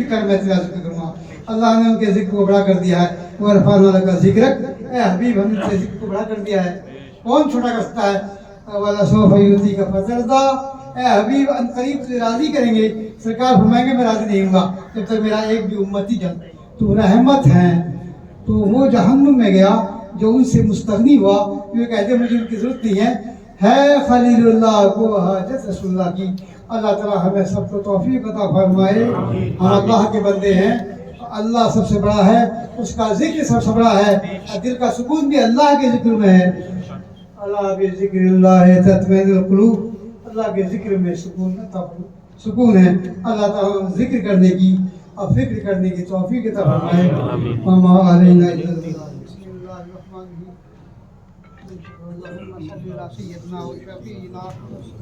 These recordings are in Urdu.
کر میں تیرا ذکر کروں گا. اللہ نے ان کے ذکر کو بڑا کر دیا ہے. وَرَفَعْنَا لَكَ ذِكْرَكَ, اے حبیب ہم نے تیرے ذکر کو بڑا کر دیا ہے. کون چھوٹا کر سکتا ہے؟ وَلَسَوْفَ يُعْطِيكَ فَتَرْضَىٰ, اے حبیب ان قریب تجھے راضی کریں گے. سرکار فرمائیں گے میں راضی نہیں ہوں گا جب تک میرا ایک بھی امتی جل. تو رحمت ہے. تو وہ جہنم میں گیا جو ان سے مستغنی ہوا, یہ کہتے مجھے ان کی ضرورت نہیں ہے خلیل اللہ کو حاجت رسول اللہ کی. اللہ تعالیٰ ہمیں سب کو توفیق عطا فرمائے. ہم اللہ کے بندے ہیں, اللہ سب سے بڑا ہے, اس کا ذکر سب سے بڑا ہے. دل کا سکون بھی اللہ کے ذکر میں ہے. اللہ بذکر اللہ تطمئن القلوب, اللہ کے ذکر میں سکون ہے. اللہ تعالیٰ ذکر کرنے کی اور فکر کرنے کی توفیق عطا فرمائے. وما علینا الا البلاغ. بسم اللہ الرحمن الرحیم.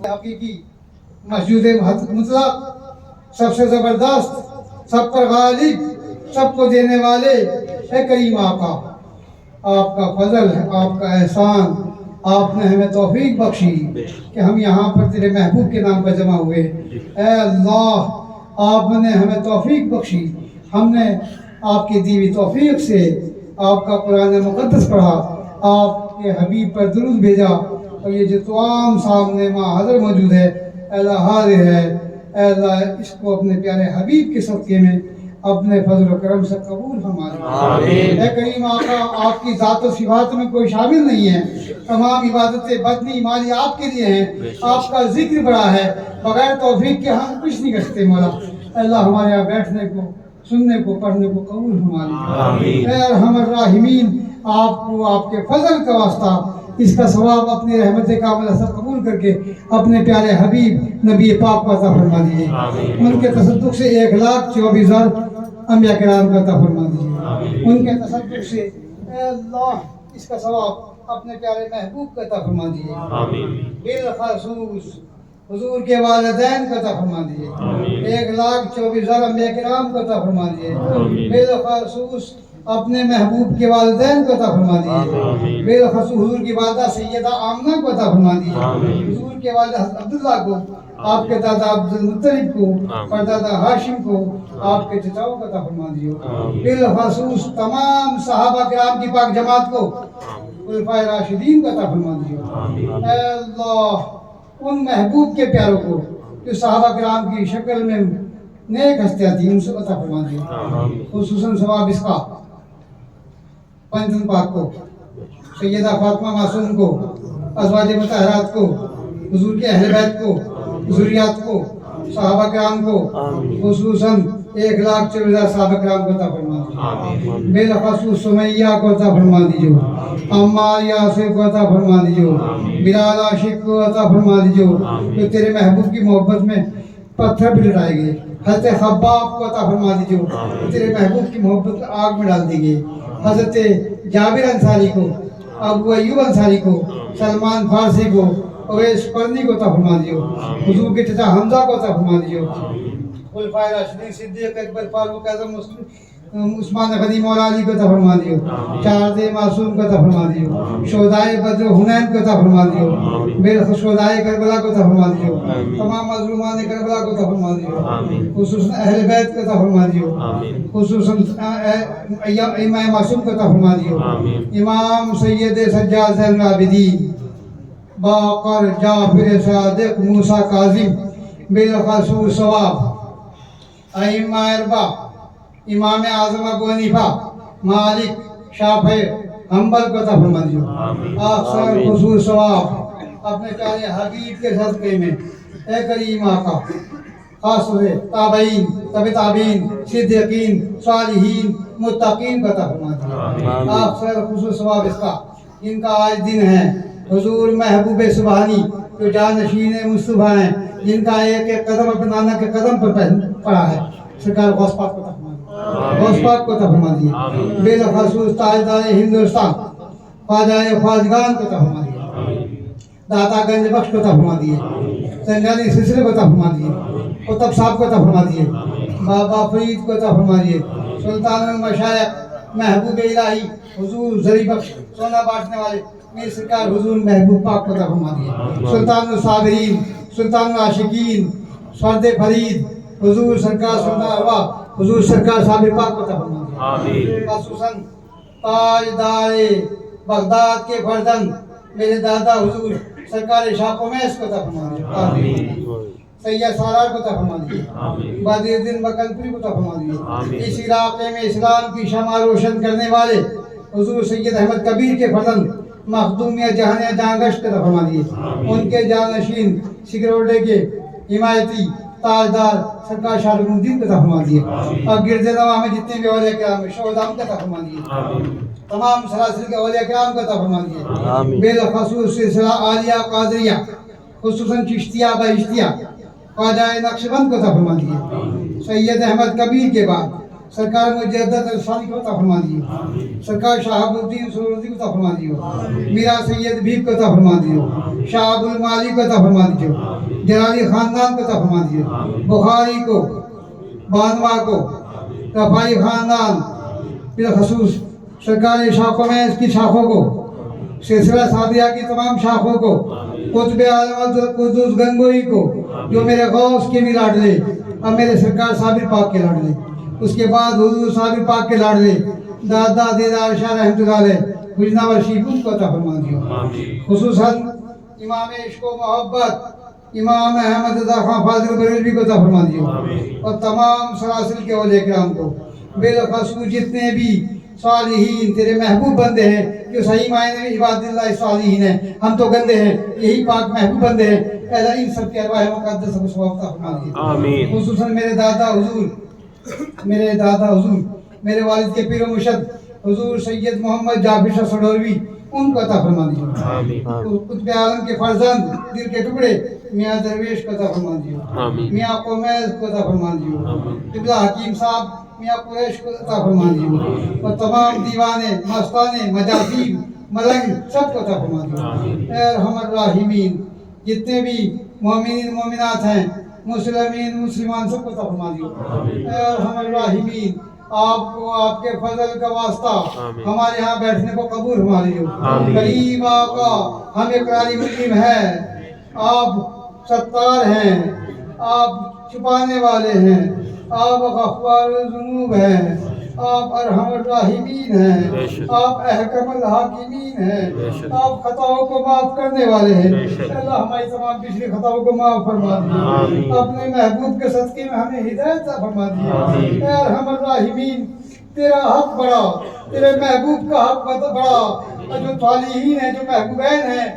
حقیقی مسجود مطلق, سب سے زبردست, سب پر غالب, سب کو دینے والے, اے کریم آقا, آپ کا فضل ہے, آپ کا احسان, آپ نے ہمیں توفیق بخشی کہ ہم یہاں پر تیرے محبوب کے نام پر جمع ہوئے. اے اللہ, آپ نے ہمیں توفیق بخشی, ہم نے آپ کی دی ہوئی توفیق سے آپ کا قرآن مقدس پڑھا, آپ کے حبیب پر درود بھیجا, اور یہ جو تمام سامنے ماں حضر موجود ہے, اے اللہ حاضر ہے. اے اللہ اس کو اپنے پیارے حبیب کے صدقے میں اپنے فضل و کرم سے قبول فرما لے. اے کریم آقا, آپ کی ذات و صفات میں کوئی شامل نہیں ہے, تمام عبادتیں بدنی مالی آپ کے لیے ہیں. آپ کا ذکر بڑا ہے, بغیر توفیق کے ہم کچھ نہیں کر سکتے. مولا اے اللہ ہمارے یہاں بیٹھنے کو, سننے کو, پڑھنے کو قبول فرما لے. اے ارحم الراحمین, آپ کو آپ کے فضل کا واسطہ اس کا ثواب اپنی رحمت کاملہ سے قبول کر کے اپنے پیارے حبیب نبی پاک کو عطا فرما دیجیے. ان کے تصدق سے 1,24,000 انبیاء کرام کو عطا فرما دیجیے. ان کے تصدق سے اے اللہ اس کا ثواب اپنے پیارے محبوب کو عطا فرما دیجیے. بالخصوص حضور کے والدین کو عطا فرما دیجیے. 1,24,000 انبیاء کرام کو عطا فرما دیجیے. بالخصوص اپنے محبوب کے والدین کو عطا فرما دیجیے. بالخصوص حضور کی والدہ سیدہ آمنہ کو عطا فرما دیجیے. حضور کے والد حضرت عبداللہ کو, آپ کے دادا عبدالمطلب کو, پردادا ہاشم کو, آپ کے چچاؤں کو عطا فرما دیجیے. بالخصوص تمام صحابہ کرام کی پاک جماعت کو, خلفائے راشدین کو عطا فرما دیجیے. اے اللہ ان محبوب کے پیاروں کو جو صحابہ کرام کی شکل میں نیک ہستیاں تھیں, ان سے عطا فرما دیجیے. خصوصاً ثواب اس کا پنجن پاک کو, سیدہ فاطمہ معصوم کو, ازواج مطہرات کو, حضور کے اہل بیت کو, ذریات کو, صحابہ کرام کو, خصوصاً 1,24,000 صحابہ کرام کو عطا فرما دیجیے. بالخصوص سمیہ کو عطا فرما دیجیے. عمار یاسر کو عطا فرما دیجیے. بلال عاشق کو عطا فرما دیجیے جو تیرے محبوب کی محبت میں پتھر بھی لٹائے گئے. حضرت خباب کو عطا فرما دیجیے تیرے محبوب کی محبت آگ میں ڈال دی گئی. حضرت جابر انصاری کو, ابو ایوب انصاری کو, سلمان فارسی کو, اویس قرنی کو عطا فرما دیجیے. حضور کے چچا حمزہ کو عطا فرما دیجیے. خلفائے راشدین صدیق اکبر فاروق اعظم عثمان غنی مولا علی کو عطا فرما دیجیے. چار معصوم کو عطا فرما دیجیے. شہدائے بدر حنین کو عطا فرما دیجیے. بالخصوص شہدائے کربلا کو عطا فرما دیجیے. تمام مظلومان کربلا کو عطا فرما دیجیے. خصوصاً اہل بیت کو عطا فرما دیجیے. خصوصاً امام معصوم کو عطا فرما دیجیے. امام سید سجاد زین العابدین, باقر, جعفر صادق, موسیٰ کاظم, بالخصوص ثواب ائمہ اربعہ, امام اعظم ابو حنیفہ, مالک, شافعی, حنبل کو عطا فرما دیجیے. اکثر خصوص ثواب اپنے پیارے حبیب کے صدقے میں اے کریم آقا, خاص طور سے تابعین, تبع تابعین, صدیقین, صالحین, متقین کو عطا فرما دیجیے. اکثر خصوص ثواب اس کا جن کا آج دن ہے, حضور محبوب سبحانی جو جانشین مصطفیٰ ہیں, جن کا ایک ایک قدم اپنے نانا کے قدم پر پڑا ہے, سرکار غوث پاک کو عطا فرما دیجیے. غوث پاک کو عطا فرما دیجیے. بالخصوص تاجدار ہندوستان خواجہ خواجگان کو عطا فرما دیجیے. داتا گنج بخش کو عطا فرما دیجیے. سنجانی سلسلے کو عطا فرما دیجیے. قطب صاحب کو عطا فرما دیجیے. بابا فرید کو عطا فرما دیجیے. سلطان المشائخ محبوب الہی حضور زری بخش سونا بانٹنے والے میرے سرکار حضور محبوب پاک کو عطا فرما دیجیے. سلطان الصابرین, سلطان العاشقین, فرد فرید حضور سرکار سلطان ارواح حضور سرکار صاحب پاک کو عطا فرما دیجیے آمین خصوصاً تاجدار بغداد کے فرزند میرے دادا حضور سرکار شاہ قمیس کو عطا فرما دیجیے آمین سید سالار کو عطا فرما دیجیے آمین بدر الدین بکلپوری کو عطا فرما دیجیے آمین اس علاقے میں اسلام کی شمع روشن کرنے والے حضور سید احمد کبیر کے فرزند مخدومیہ جہانیہ جہانگشت کو عطا فرما دیجیے ان کے جانشین سکروڈے کے حمایتی تاجدار سرکار شاہ رکن الدین کو عطا فرما دیجیے اور گرد نواح میں جتنے بھی اولیاء کرام ہیں شہداء کو عطا فرما دیجیے آمین تمام سلاسل کے اولیاء کرام کو عطا فرما دیجیے آمین بالخصوص سلسلہ عالیہ قادریہ خصوصاً چشتیہ بہشتیہ خواجہ نقشبند کو عطا فرما دیجیے سید احمد کبیر کے بعد سرکار مجدد الثانی کو عطا فرما دیجیے سرکار شہاب الدین سروردی کو عطا فرما دیجیے میرا سید بھیب کو عطا فرما دیجیے شاہ ابو المعالی کو عطا فرما دیجیے جلالی خاندان کو عطا فرما دیجیے بخاری کو بانوا کو رفائی خاندان بالخصوص سرکار شاہ قمیس کی شاخوں کو سلسلہ صابیہ کی تمام شاخوں کو قطب عالم قدوس گنگوئی کو جو میرے غوث کے بھی لاڈلے اور میرے سرکار صابر پاک کے لاڈلے اس کے بعد حضور صابر پاک کے لاڈلے دادا دیدار شاہ رحمۃ اللہ علیہ حجنہ ورشیب کو عطا فرما دیجیے خصوصاً امام عشق و محبت امام احمد رضا خان فاضل بریلوی کو عطا فرما دیجیے اور تمام سلاسل کے اولیاء کرام کو بالخصوص جتنے بھی صالحین تیرے محبوب بندے ہیں جو صحیح معنی میں عباد اللہ صالحین ہیں ہم تو گندے ہیں یہی پاک محبوب بندے ہیں اے اللہ ان سب کے ارواح مقدس کو ثواب عطا فرما دیجیے آمین خصوصاً میرے دادا حضور میرے والد کے پیر و مرشد حضور سید محمد جعفر شاہ سڈولوی ان کو عطا فرما دیجیے آمین قطب عالم کے فرزند دل کے ٹکڑے میاں درویش کو عطا فرما دیجیے آمین میاں قمیس کو عطا فرما دیجیے قبلہ حکیم صاحب میاں قریش کو عطا فرما دیجیے اور تمام دیوانے مستانے مجاذیب ملنگ سب کو عطا فرما دیجیے اے ارحم الراحمین جتنے بھی مومنین مومنات ہیں مسلمین مسلمان سب کو عطا فرما دیجیے اے ارحم الراحمین آپ کو آپ کے فضل کا واسطہ ہمارے یہاں بیٹھنے کو قبول فرما لیجیے کریم آقا ہم اقراری مجرم ہیں آپ ستار ہیں آپ چھپانے والے ہیں آپ غفار الذنوب ہیں آپ ارحم الراحمین ہیں آپ احکم الحاکمین ہیں آپ خطاؤں کو معاف کرنے والے ہیں اللہ ہماری تمام پچھلی خطاؤں کو معاف فرما دیجیے اپنے محبوب کے صدقے میں ہمیں ہدایت عطا فرما دیجیے اے ارحم الراحمین تیرا حق بڑا تیرے محبوب کا حق بڑا اور جو صالحین ہیں جو محبوبین ہیں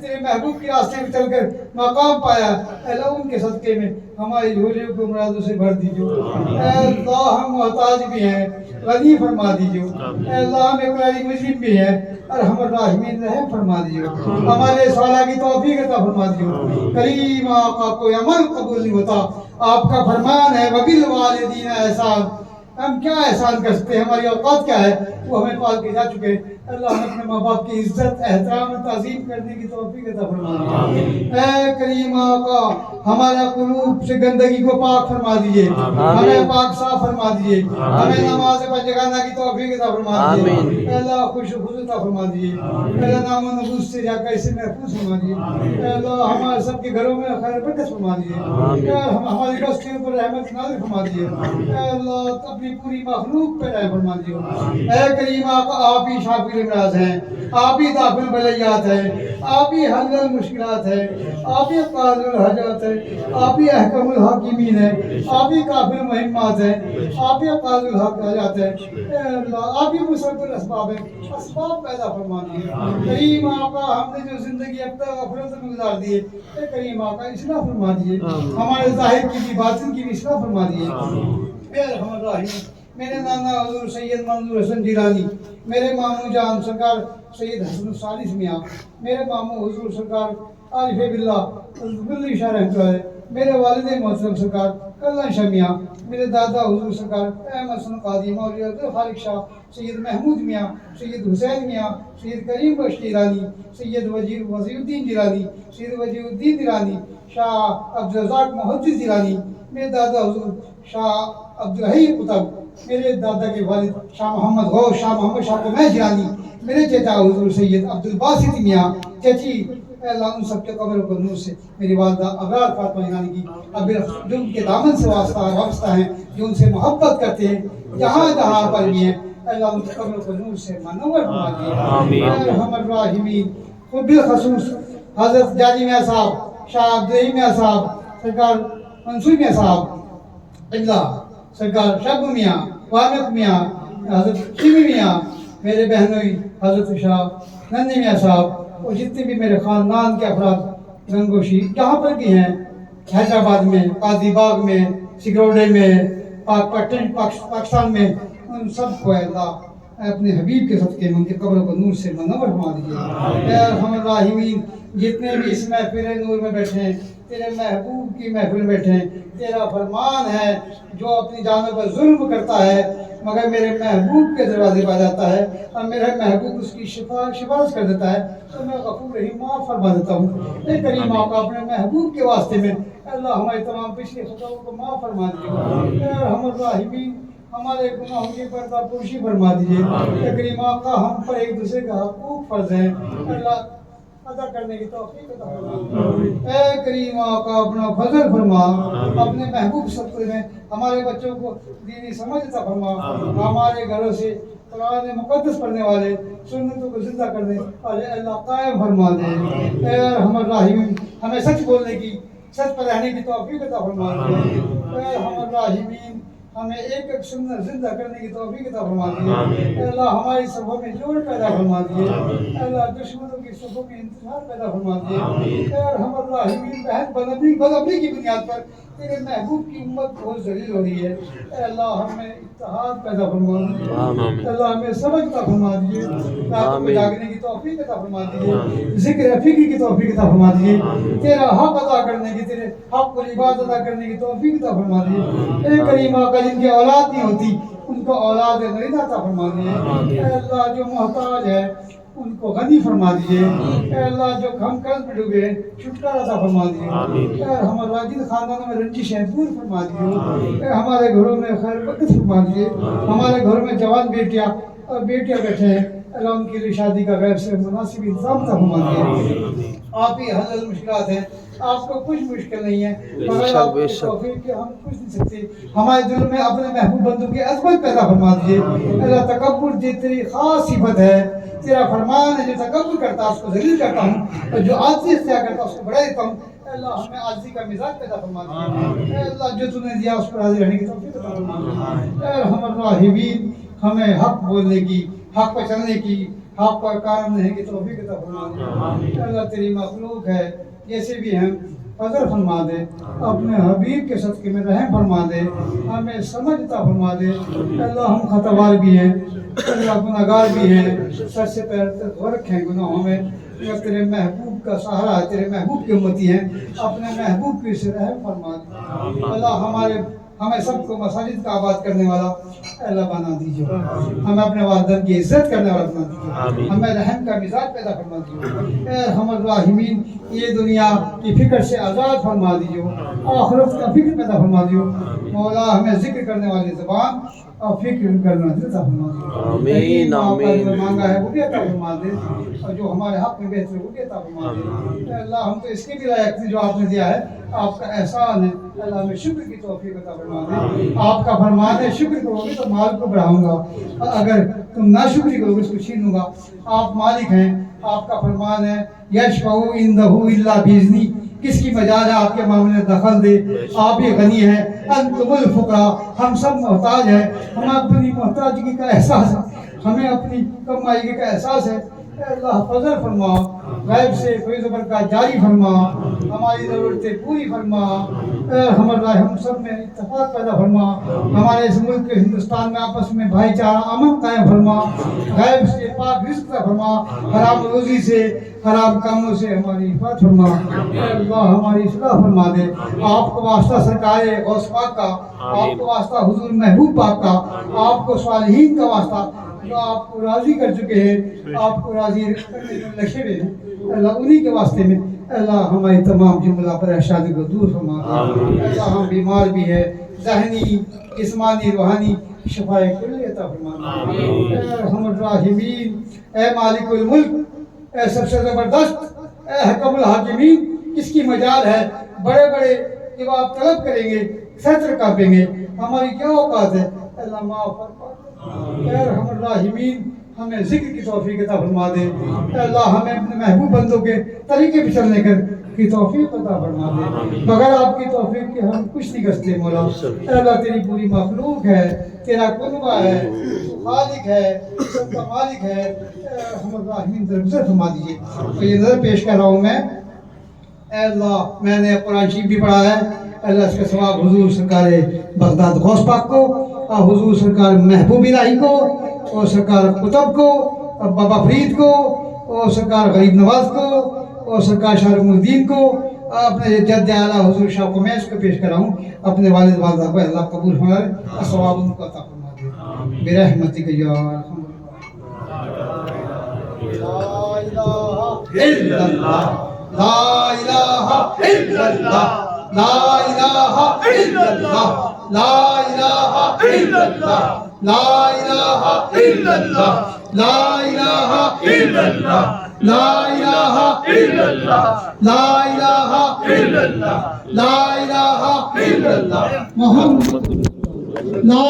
تیرے محبوب کے راستے میں چل کر مقام پایا اے اللہ ان کے صدقے میں ہماری جھولیوں کو مرادوں سے بھر دیجیے اے اللہ ہم محتاج بھی ہیں غنی فرما دیجیے اے اللہ ہم اقراری مجرم بھی ہیں ارحم الراحمین رحم فرما دیجیے ہمارے صالح کی توفیق عطا فرما دیجیے کریم آقا کوئی عمل قبول نہیں ہوتا آپ کا فرمان ہے وبالوالدین احسان ہم کیا احسان کر سکتے ہیں ہماری اوقات کیا ہے وہ ہمیں پال کے جا چکے ہیں اللہ ہم اپنے ماں باپ کی عزت احترام اور تعظیم کرنے کی توفیق عطا فرما دیجیے اے کریم آقا ہمارا قلوب سے گندگی کو پاک فرما دیجیے ہمیں پاک صاف فرما دیجیے ہمیں نماز پڑھ جگانا کی توفیق عطا فرما دیجیے اے اللہ خوش خود عطا فرما دیجیے اے اللہ نام و نبوس سے جا کر اسے محفوظ فرما دیجیے اے اللہ ہمارے سب کے گھروں میں خیر برکت فرما دیجیے اے ہماری بستیوں پر رحمت نازل فرما دیجیے اے اللہ اپنی پوری مخلوق پہ رحم فرما دیجیے اے کریم آقا آپ ہی شافی الامراض ہیں آپ ہی دافع البلیات ہیں آپ ہی حل المشکلات ہیں آپ ہی قاضی الحاجات ہیں آپ ہی احکم الحاکمین ہیں آپ ہی کافی المہمات ہیں آپ ہی قاضی الحاجات ہیں اے اللہ آپ ہی مسبب الاسباب ہیں اسباب پیدا فرما دیجیے کریم آقا ہم نے جو زندگی اب تک غفلت میں گزار دی ہے اے کریم آقا اصلاح فرما دیجیے ہمارے ظاہر کی بھی باطن کی بھی اصلاح فرما دیجیے اے ارحم الراحمین میرے نانا حضور سید منظور حسن جیلانی میرے ماموں جان سرکار سید حسن الثالث میاں میرے ماموں حضور سرکار عارف باللہ گلی شاہ رحمۃ اللہ علیہ میرے والد محترم سرکار کلن شاہ میاں میرے دادا حضور سرکار احمد حسن قاضی مولوی عبدالخالق شاہ سید محمود میاں سید حسین میاں سید کریم بخش جیلانی سید وزیر الدین جیلانی سید وزیر الدین جیلانی شاہ عبدالرزاق محدث جیلانی میرے دادا حضور شاہ عبدالحی قطب میرے دادا کے والد شاہ محمد غوث شاہ محمد شاہ قمیس جیلانی میرے چچا حضور سید عبدالباسط میاں چچی اے اللہ ان سب کے قبروں کو نور سے میری والدہ ابرار فاطمہ جنانی کی اب جو ان کے دامن سے وابستہ ہیں جو ان سے محبت کرتے ہیں جہاں جہاں پر بھی ہیں اے اللہ ان کے قبروں کو نور سے منور فرما دیجیے اے ارحم الراحمین خود بالخصوص حضرت جاجی میاں صاحب شاہ عبدالرحیم میاں صاحب سرکار منصور میاں صاحب اللہ سرکار شب میاں وامق میاں حضرت شیمی میاں میرے بہنوئی حضرت شاہ نندی میاں صاحب اور جتنے بھی میرے خاندان کے افراد گنگوشی جہاں پر بھی ہیں حیدرآباد میں قاضی باغ میں سکروڈے میں پاکستان میں ان سب کو اللہ اپنے حبیب کے صدقے میں ان کے قبروں کو نور سے منور فرما دیجیے اے ارحم الراحمین جتنے بھی اس محفل نور میں بیٹھے ہیں تیرے محبوب کی محفل میں بیٹھے ہیں تیرا فرمان ہے جو اپنی جانوں پر ظلم کرتا ہے مگر میرے محبوب کے دروازے پہ جاتا ہے اور میرا محبوب اس کی شفاعت کر دیتا ہے تو میں غفور رحیم معاف فرما دیتا ہوں اے کریم آقا اپنے محبوب کے واسطے میں اللہ ہمارے تمام پچھلی خطاؤں کو معاف فرما دیجیے اے ارحم الراحمین ہمارے گناہوں کی پردہ پوشی فرما دیجیے اے کریم آقا ہم پر ایک دوسرے کا حقوق فرض ہیں اللہ ادا کرنے کی توفیق عطا فرما اے کریم آقا اپنا فضل فرما اپنے محبوب صدقے میں ہمارے بچوں کو دینی سمجھ عطا فرما ہمارے گھروں سے قرآن مقدس پڑھنے والے سنتوں کو زندہ کرنے والے اللہ قائم فرما دے اے ارحم الراحمین ہمیں سچ بولنے کی سچ پر رہنے کی توفیق عطا فرما دے اے ارحم الراحمین ہمیں ایک ایک سنت زندہ کرنے کی توفیق عطا فرما دیے اے اللہ ہماری صفوں میں جوڑ پیدا فرما دیے اے اللہ دشمنوں کی صفوں میں انتشار پیدا فرما دیے اے ارحم الراحمین بہت بدعملی کی بنیاد پر تیرے محبوب کی امت بہت ذلیل ہو رہی ہے اے اللہ ہمیں اتحاد پیدا فرما دیے اے اللہ ہمیں سبق عطا فرما دیے راتوں کو جاگنے کی توفیق عطا فرما دیے ذکر فکر کی توفیق عطا فرما دیے تیرا حق ادا کرنے کی تیرے حق کو عبادت ادا کرنے کی توفیق عطا فرما دیے اے کریم آقا جن کی اولاد نہیں ہوتی ان کو اولاد نریدہ عطا فرما دیے اے اللہ جو محتاج ہے ان کو غنی فرما دیجئے اے اللہ جو ہم قرض میں ڈوبے چھٹکارا عطا فرما دیجئے اے ہمارے راجد خاندانوں میں رنجشیں دور فرما دیجئے اے ہمارے گھروں میں خیر برکت فرما دیجئے ہمارے گھروں میں جوان بیٹیاں اور بیٹیاں بیٹھے ہیں اللہ ان کے لیے شادی کا غیر سے مناسب انتظام عطا فرما دیجئے آپ ہی حل المشکلات ہیں آپ کو کچھ مشکل نہیں ہے مگر آپ کی توفیق کہ ہم کچھ نہیں سکتے ہمارے دل میں اپنے محبوب بندوں کی عظمت پیدا فرما دیجئے اللہ تکبر جو تیری خاص صفت ہے تیرا فرمان ہے جو تکبر کرتا ہے اس کو ذلیل کرتا ہوں اور جو عاجزی اختیار کرتا ہے اس کو بڑھا دیتا ہوں اے اللہ ہمیں عاجزی کا مزاج پیدا فرما دیجئے اے اللہ جو تو نے دیا اس پر حاضر رہنے کی توفیق عطا فرما دیجئے اے ارحم الراحمین ہمیں حق بولنے کی حق پر چلنے کی حق پر قائم رہنے کی توفیق عطا فرما دیجئے اے اللہ تیری مخلوق ہے جیسے بھی ہم فضل فرما دے اپنے حبیب کے صدقے میں رحم فرما دے ہمیں سمجھ عطا فرما دے اللہ ہم خطاوار بھی ہیں اللہ گناہگار بھی ہیں سر سے پیر تک غرق ہیں گناہوں میں تیرے محبوب کا سہارا ہے تیرے محبوب کی امتی ہیں اپنے محبوب کی سے رحم فرما دے اللہ ہمیں سب کو مساجد کا آباد کرنے والا اللہ بنا دیجیے ہمیں اپنے والدین کی عزت کرنے والا بنا دیجیے ہمیں رحم کا مزاج پیدا فرما دیجیے اے ارحم الراحمین یہ دنیا کی فکر سے آزاد فرما دیجیے آخرت کا فکر پیدا فرما دیجیے مولا ہمیں ذکر کرنے والی زبان اور فکر کرنا عطا فرما دیجیے آمین آمین جو مانگا ہے وہ بھی عطا فرما دے اور جو ہمارے حق میں بہتر ہے وہ بھی عطا فرما دے اے اللہ ہم تو اس کے بھی لائق تھے جو آپ نے دیا ہے آپ کا احسان ہے اللہ ہمیں شکر کی توفیق عطا فرما دے آپ کا فرمان ہے شکر کرو گے تو مال کو بڑھاؤں گا اگر تم ناشکری کرو گے اس کو چھینوں گا آپ مالک ہیں آپ کا فرمان ہے یشفع عندہ الا باذنہ کس کی مجال ہے آپ کے معاملے میں دخل دے آپ ہی غنی ہیں انتم الفقراء ہم سب محتاج ہیں ہمیں اپنی محتاجگی کا احساس ہے ہمیں اپنی کمائیگی کا احساس ہے اے اللہ فضل فرما غیب سے فیض و برکات جاری فرما ہماری ضرورتیں پوری فرما اے ہم سب میں اتفاق پیدا فرما ہمارے اس ملک ہندوستان میں آپس میں بھائی چارہ امن قائم فرما غیب سے پاک رزق عطا فرما حرام روزی سے حرام کاموں سے ہماری حفاظت فرما اے اللہ ہماری اصلاح فرما دے آپ کو واسطہ سرکار غوث پاک کا آپ کو واسطہ حضور محبوب پاک کا آپ کو صالحین کا واسطہ جو آپ کو راضی کر چکے ہیں آپ کو راضی کرنے میں لکھے ہوئے ہیں اللہ انہی کے واسطے میں اللہ ہماری تمام جملہ پریشانی کو دور فرما دے اللہ ہم بیمار بھی ہے ذہنی جسمانی روحانی شفا کلی عطا فرما دے اے ارحم الراحمین اے مالک الملک اے سب سے زبردست اے حکم الحاکمین کس کی مجال ہے، بڑے بڑے جب آپ طلب کریں گے سطر کاپیں گے، ہماری کیا اوقات ہے، اللہ معاف فرما دے، اے ارحم الراحمین ہمیں ذکر کی توفیق عطا فرما دے، اے اللہ ہمیں اپنے محبوب بندوں کے طریقے پہ چلنے کی توفیق عطا فرما دے، بغیر آپ کی توفیق کے ہم کچھ نہیں کر سکتے مولا، اے اللہ تیری پوری مخلوق ہے، تیرا کنبہ ہے، خالق ہے، سب کا مالک ہے، اے ارحم الراحمین درگزر فرما دیجیے۔ تو یہ نظر پیش کر رہا ہوں میں، اے اللہ میں نے قرآن شریف بھی پڑھا ہے، اے اللہ اس کا ثواب حضور سرکار بغداد غوث پاک کو اور حضور سرکار محبوب الہی کو اور سرکار قطب کو اور بابا فرید کو اور سرکار غریب نواز کو اور سرکار شاہ رخ الدین کو، اپنے جد اعلیٰ حضور شاہ کو میں اس کو پیش کر رہا ہوں، اپنے والد والدہ کو اللہ قبول فرمائے اور ثواب ان کو عطا فرما دے برحمتک یا ارحم لا الہ الا اللہ لا الہ الا اللہ لا الہ الا اللہ لا الہ الا اللہ لا الہ الا اللہ لا الہ الا اللہ لا الہ الا اللہ لا الہ الا اللہ محمد لا